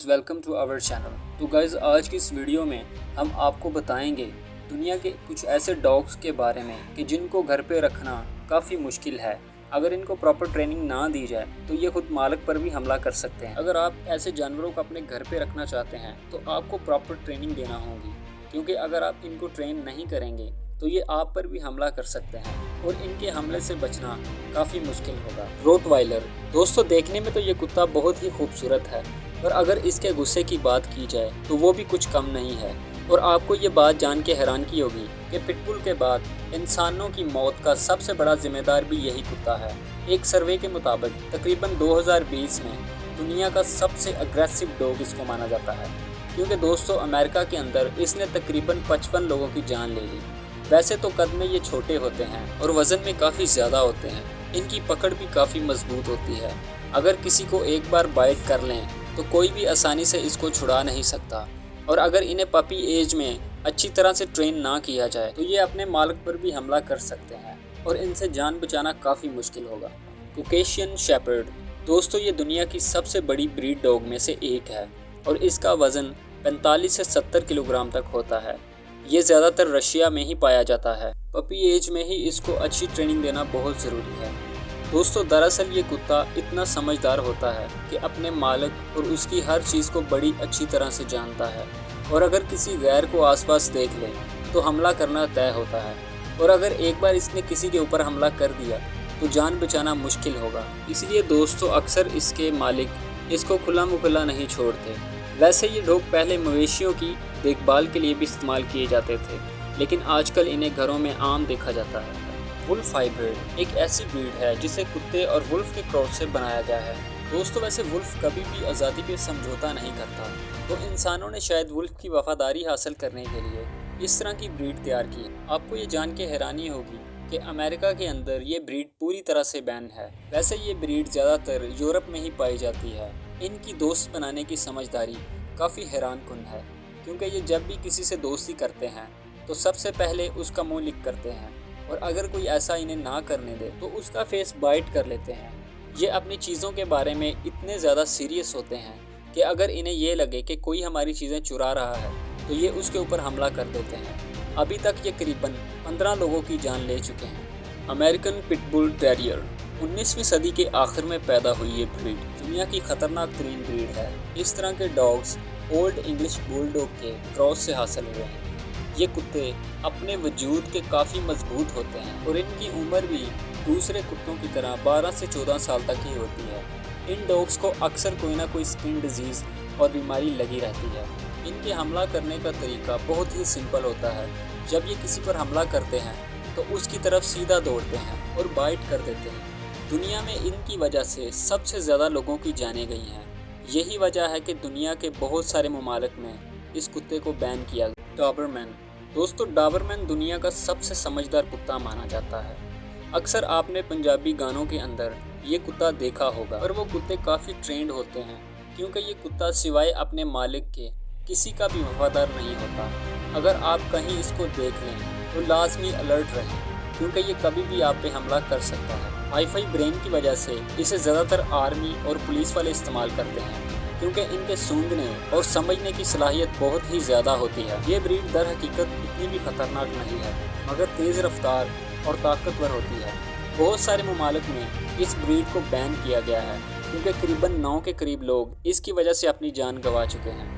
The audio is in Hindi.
Welcome to our channel. तो गाइज़, आज की इस वीडियो में हम आपको बताएंगे दुनिया के कुछ ऐसे डॉग्स के बारे में कि जिनको घर पे रखना काफ़ी मुश्किल है। अगर इनको प्रॉपर ट्रेनिंग ना दी जाए तो ये खुद मालिक पर भी हमला कर सकते हैं। अगर आप ऐसे जानवरों को अपने घर पे रखना चाहते हैं तो आपको प्रॉपर ट्रेनिंग देना होगी, क्योंकि अगर आप इनको ट्रेन नहीं करेंगे तो ये आप पर भी हमला कर सकते हैं और इनके हमले से बचना काफ़ी मुश्किल होगा। रोटवाइलर दोस्तों, देखने में तो ये कुत्ता बहुत ही खूबसूरत है, पर अगर इसके गुस्से की बात की जाए तो वो भी कुछ कम नहीं है। और आपको ये बात जान के हैरानगी होगी कि पिटबुल के बाद इंसानों की मौत का सबसे बड़ा जिम्मेदार भी यही कुत्ता है। एक सर्वे के मुताबिक तकरीबन 2020 में दुनिया का सबसे अग्रेसिव डॉग इसको माना जाता है, क्योंकि दोस्तों अमेरिका के अंदर इसने तकरीबन 55 लोगों की जान ले ली। वैसे तो कद में ये छोटे होते हैं और वज़न में काफ़ी ज़्यादा होते हैं। इनकी पकड़ भी काफ़ी मजबूत होती है। अगर किसी को एक बार बाइट कर लें तो कोई भी आसानी से इसको छुड़ा नहीं सकता। और अगर इन्हें पपी एज में अच्छी तरह से ट्रेन ना किया जाए तो ये अपने मालिक पर भी हमला कर सकते हैं और इनसे जान बचाना काफ़ी मुश्किल होगा। कॉकेशियन शेपर्ड दोस्तों, ये दुनिया की सबसे बड़ी ब्रीड डॉग में से एक है और इसका वज़न 45 से 70 किलोग्राम तक होता है। ये ज़्यादातर रशिया में ही पाया जाता है। पपी एज में ही इसको अच्छी ट्रेनिंग देना बहुत ज़रूरी है। दोस्तों दरअसल ये कुत्ता इतना समझदार होता है कि अपने मालिक और उसकी हर चीज़ को बड़ी अच्छी तरह से जानता है, और अगर किसी गैर को आसपास देख ले तो हमला करना तय होता है। और अगर एक बार इसने किसी के ऊपर हमला कर दिया तो जान बचाना मुश्किल होगा। इसलिए दोस्तों अक्सर इसके मालिक इसको खुला मुखला नहीं छोड़ते। वैसे ये डॉग पहले मवेशियों की देखभाल के लिए भी इस्तेमाल किए जाते थे, लेकिन आजकल इन्हें घरों में आम देखा जाता है। वुल्फ हाइब्रिड एक ऐसी ब्रीड है जिसे कुत्ते और वुल्फ के क्रॉस से बनाया गया है। दोस्तों वैसे वुल्फ कभी भी आज़ादी पे समझौता नहीं करता, तो इंसानों ने शायद वुल्फ की वफादारी हासिल करने के लिए इस तरह की ब्रीड तैयार की। आपको ये जान के हैरानी होगी कि अमेरिका के अंदर ये ब्रीड पूरी तरह से बैन है। वैसे ये ब्रीड ज़्यादातर यूरोप में ही पाई जाती है। इनकी दोस्त बनाने की समझदारी काफ़ी हैरानकुन है, क्योंकि ये जब भी किसी से दोस्ती करते हैं तो सबसे पहले उसका मुंह लिक करते हैं, और अगर कोई ऐसा इन्हें ना करने दे तो उसका फेस बाइट कर लेते हैं। ये अपनी चीज़ों के बारे में इतने ज़्यादा सीरियस होते हैं कि अगर इन्हें ये लगे कि कोई हमारी चीज़ें चुरा रहा है तो ये उसके ऊपर हमला कर देते हैं। अभी तक ये करीबन 15 लोगों की जान ले चुके हैं। अमेरिकन पिटबुल टेरियर 19वीं सदी के आखिर में पैदा हुई ये ब्रीड दुनिया की ख़तरनाक तरीन ब्रीड है। इस तरह के डॉग्स ओल्ड इंग्लिश बुलडॉग के क्रॉस से हासिल हुए हैं। ये कुत्ते अपने वजूद के काफ़ी मजबूत होते हैं और इनकी उम्र भी दूसरे कुत्तों की तरह 12 से 14 साल तक ही होती है। इन डॉग्स को अक्सर कोई ना कोई स्किन डिजीज़ और बीमारी लगी रहती है। इनके हमला करने का तरीका बहुत ही सिंपल होता है। जब ये किसी पर हमला करते हैं तो उसकी तरफ सीधा दौड़ते हैं और बाइट कर देते हैं। दुनिया में इनकी वजह से सबसे ज़्यादा लोगों की जानें गई हैं। यही वजह है कि दुनिया के बहुत सारे ममालिक में इस कुत्ते को बैन किया गया। डॉबरमैन दोस्तों, डॉबरमैन दुनिया का सबसे समझदार कुत्ता माना जाता है। अक्सर आपने पंजाबी गानों के अंदर ये कुत्ता देखा होगा, और वो कुत्ते काफ़ी ट्रेंड होते हैं, क्योंकि ये कुत्ता सिवाय अपने मालिक के किसी का भी वफादार नहीं होता। अगर आप कहीं इसको देख लें तो लाजमी अलर्ट रहें, क्योंकि ये कभी भी आप पे हमला कर सकता है। वाईफाई ब्रेन की वजह से इसे ज़्यादातर आर्मी और पुलिस वाले इस्तेमाल करते हैं, क्योंकि इनके सूंघने और समझने की सलाहियत बहुत ही ज़्यादा होती है। ये ब्रीड दर हकीकत इतनी भी ख़तरनाक नहीं है, मगर तेज़ रफ्तार और ताकतवर होती है। बहुत सारे ममालिक में इस ब्रीड को बैन किया गया है, क्योंकि करीबन 9 के करीब लोग इसकी वजह से अपनी जान गंवा चुके हैं।